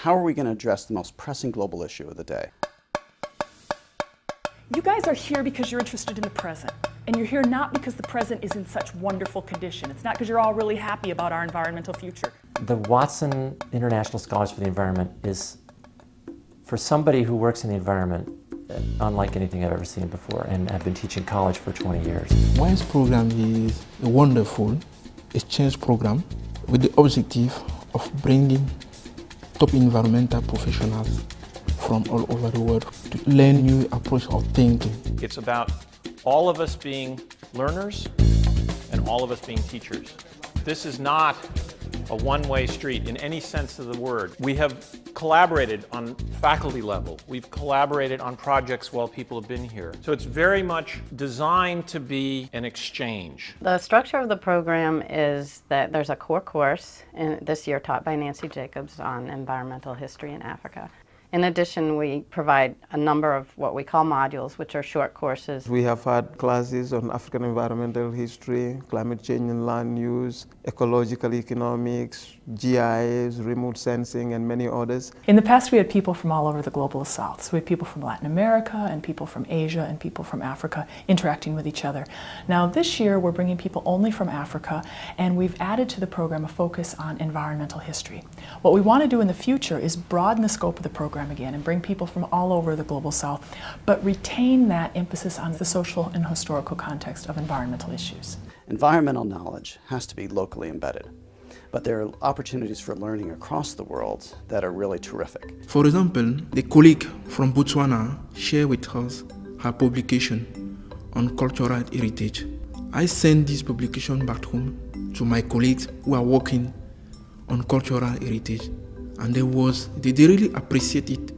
how are we going to address the most pressing global issue of the day? You guys are here because you're interested in the present. And you're here not because the present is in such wonderful condition. It's not because you're all really happy about our environmental future. The Watson International Scholars for the Environment is, for somebody who works in the environment, unlike anything I've ever seen before, and I've been teaching college for 20 years. WISE program is a wonderful exchange program with the objective of bringing top environmental professionals from all over the world to learn new approach of thinking. It's about all of us being learners and all of us being teachers. This is not a one-way street in any sense of the word. We have collaborated on faculty level. We've collaborated on projects while people have been here. So it's very much designed to be an exchange. The structure of the program is that there's a core course this year taught by Nancy Jacobs on environmental history in Africa. In addition, we provide a number of what we call modules, which are short courses. We have had classes on African environmental history, climate change and land use, ecological economics, GIS, remote sensing, and many others. In the past, we had people from all over the global south. So we had people from Latin America and people from Asia and people from Africa interacting with each other. Now this year, we're bringing people only from Africa, and we've added to the program a focus on environmental history. What we want to do in the future is broaden the scope of the program again and bring people from all over the global south, but retain that emphasis on the social and historical context of environmental issues. Environmental knowledge has to be locally embedded, but there are opportunities for learning across the world that are really terrific. For example, the colleague from Botswana shared with us her publication on cultural heritage. I sent this publication back home to my colleagues who are working on cultural heritage, and they really appreciate it,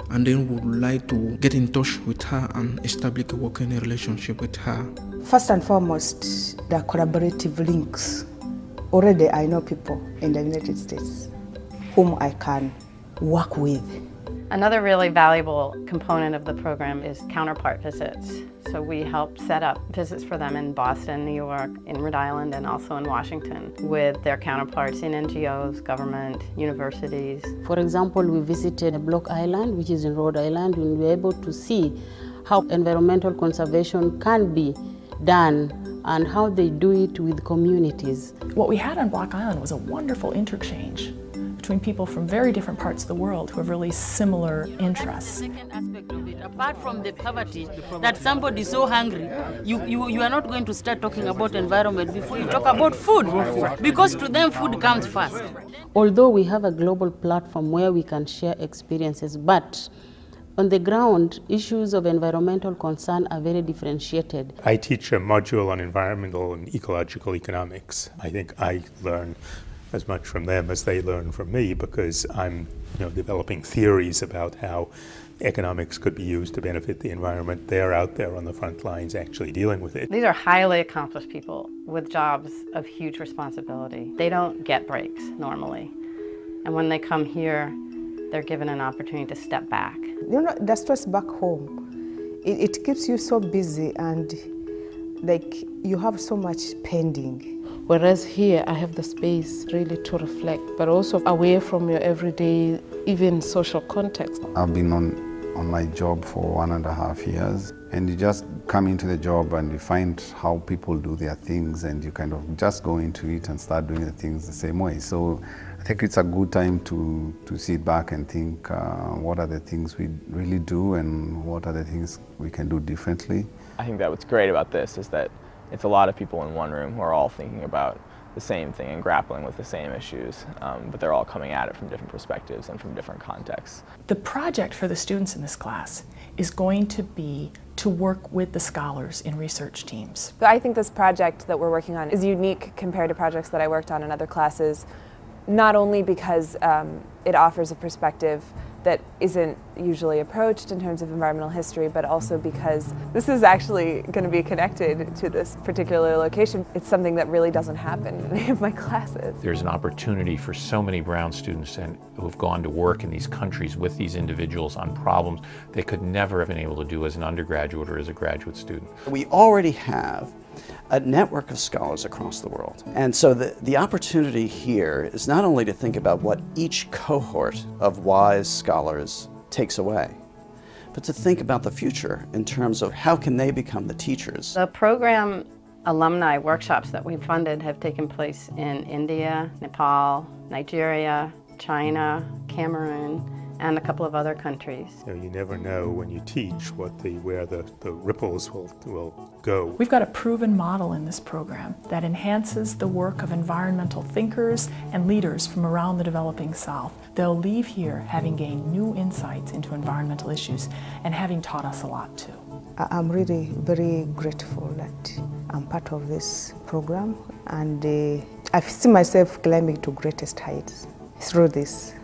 and then would like to get in touch with her and establish a working relationship with her. First and foremost, the collaborative links. Already I know people in the United States whom I can work with. Another really valuable component of the program is counterpart visits. So we help set up visits for them in Boston, New York, in Rhode Island, and also in Washington with their counterparts in NGOs, government, universities. For example, we visited Block Island, which is in Rhode Island, and we were able to see how environmental conservation can be done and how they do it with communities. What we had on Block Island was a wonderful interchange between people from very different parts of the world who have really similar interests. The second aspect of it, apart from the poverty, that somebody is so hungry, you are not going to start talking about environment before you talk about food, because to them food comes first. Although we have a global platform where we can share experiences, but on the ground, issues of environmental concern are very differentiated. I teach a module on environmental and ecological economics. I think I learn as much from them as they learn from me, because I'm developing theories about how economics could be used to benefit the environment. They're out there on the front lines actually dealing with it. These are highly accomplished people with jobs of huge responsibility. They don't get breaks normally. And when they come here, they're given an opportunity to step back. You know, the stress back home, it keeps you so busy, and like you have so much pending. Whereas here I have the space really to reflect, but also away from your everyday, even social context. I've been on my job for 1.5 years, and you just come into the job and you find how people do their things, and you kind of just go into it and start doing the things the same way. So I think it's a good time to sit back and think what are the things we really do and what are the things we can do differently. I think that what's great about this is that it's a lot of people in one room who are all thinking about the same thing and grappling with the same issues, but they're all coming at it from different perspectives and from different contexts. The project for the students in this class is going to be to work with the scholars in research teams. I think this project that we're working on is unique compared to projects that I worked on in other classes, not only because it offers a perspective that isn't usually approached in terms of environmental history, but also because this is actually going to be connected to this particular location. It's something that really doesn't happen in any of my classes. There's an opportunity for so many Brown students who have gone to work in these countries with these individuals on problems they could never have been able to do as an undergraduate or as a graduate student. We already have a network of scholars across the world. And so the opportunity here is not only to think about what each cohort of wise scholars takes away, but to think about the future in terms of how can they become the teachers. The program alumni workshops that we've funded have taken place in India, Nepal, Nigeria, China, Cameroon, and a couple of other countries. You never know when you teach where the ripples will go. We've got a proven model in this program that enhances the work of environmental thinkers and leaders from around the developing South. They'll leave here having gained new insights into environmental issues and having taught us a lot too. I'm really very grateful that I'm part of this program, and I see myself climbing to greatest heights through this.